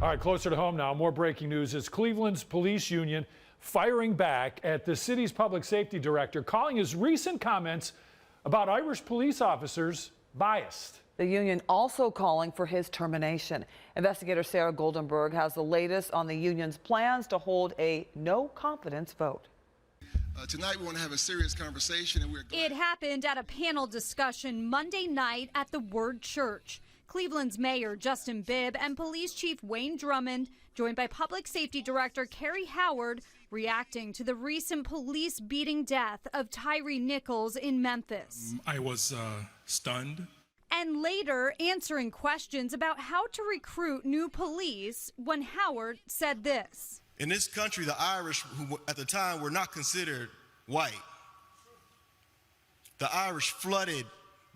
All right, closer to home now, more breaking news as Cleveland's police union firing back at the city's public safety director, calling his recent comments about Irish police officers biased. The union also calling for his termination. Investigator Sarah Goldenberg has the latest on the union's plans to hold a no-confidence vote. Tonight we want to have a serious conversation, and It happened at a panel discussion Monday night at the Word Church. Cleveland's Mayor Justin Bibb and Police Chief Wayne Drummond, joined by Public Safety Director Kerry Howard, reacting to the recent police beating death of Tyree Nichols in Memphis. I was stunned. And later answering questions about how to recruit new police when Howard said this. In this country, the Irish, who at the time were not considered white, the Irish flooded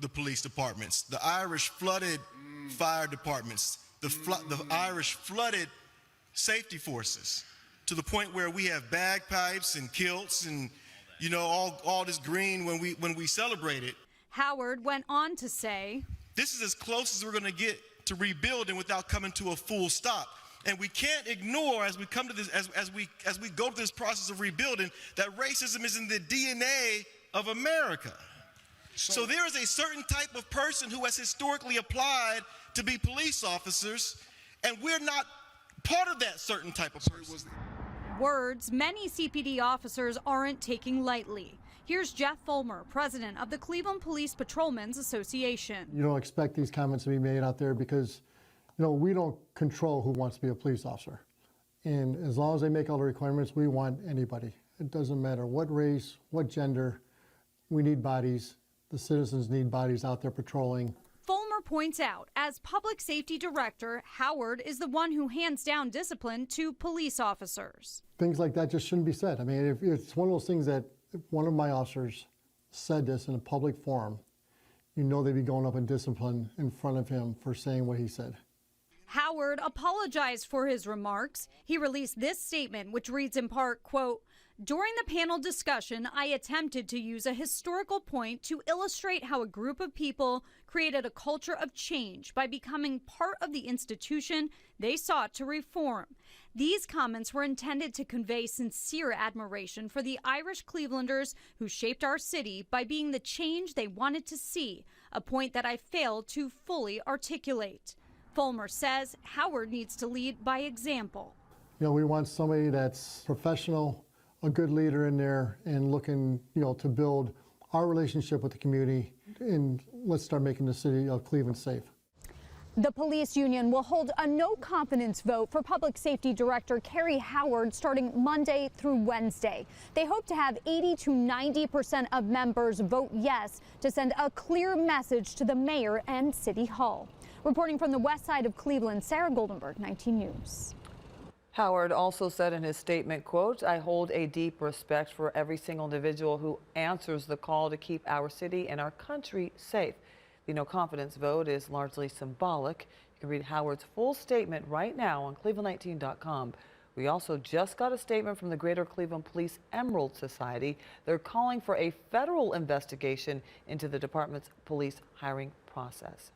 the police departments. The Irish flooded fire departments. The Irish flooded safety forces to the point where we have bagpipes and kilts and, you know, all this green when we celebrate it. Howard went on to say, this is as close as we're going to get to rebuilding without coming to a full stop. And we can't ignore, as we come to this, as we go through this process of rebuilding, that racism is in the DNA of America. So there is a certain type of person who has historically applied to be police officers, and we're not part of that certain type of person. Words many CPD officers aren't taking lightly. Here's Jeff Fulmer, president of the Cleveland Police Patrolmen's Association. You don't expect these comments to be made out there because, you know, we don't control who wants to be a police officer. And as long as they make all the requirements, we want anybody. It doesn't matter what race, what gender, we need bodies. The citizens need bodies out there patrolling. Fulmer points out, as public safety director, Howard is the one who hands down discipline to police officers. Things like that just shouldn't be said. I mean, if it's one of those things that if one of my officers said this in a public forum, you know they'd be going up in discipline in front of him for saying what he said. Howard apologized for his remarks. He released this statement, which reads in part, quote, "During the panel discussion, I attempted to use a historical point to illustrate how a group of people created a culture of change by becoming part of the institution they sought to reform. These comments were intended to convey sincere admiration for the Irish Clevelanders who shaped our city by being the change they wanted to see, a point that I failed to fully articulate." Fulmer says Howard needs to lead by example. You know, we want somebody that's professional, a good leader in there, and looking, you know, to build our relationship with the community, and let's start making the city of Cleveland safe. The police union will hold a no-confidence vote for Public Safety Director Kerry Howard starting Monday through Wednesday. They hope to have 80 to 90% of members vote yes to send a clear message to the mayor and City Hall. Reporting from the west side of Cleveland, Sarah Goldenberg, 19 News. Howard also said in his statement, quote, "I hold a deep respect for every single individual who answers the call to keep our city and our country safe. The no-confidence vote is largely symbolic." You can read Howard's full statement right now on Cleveland19.com. We also just got a statement from the Greater Cleveland Police Emerald Society. They're calling for a federal investigation into the department's police hiring process.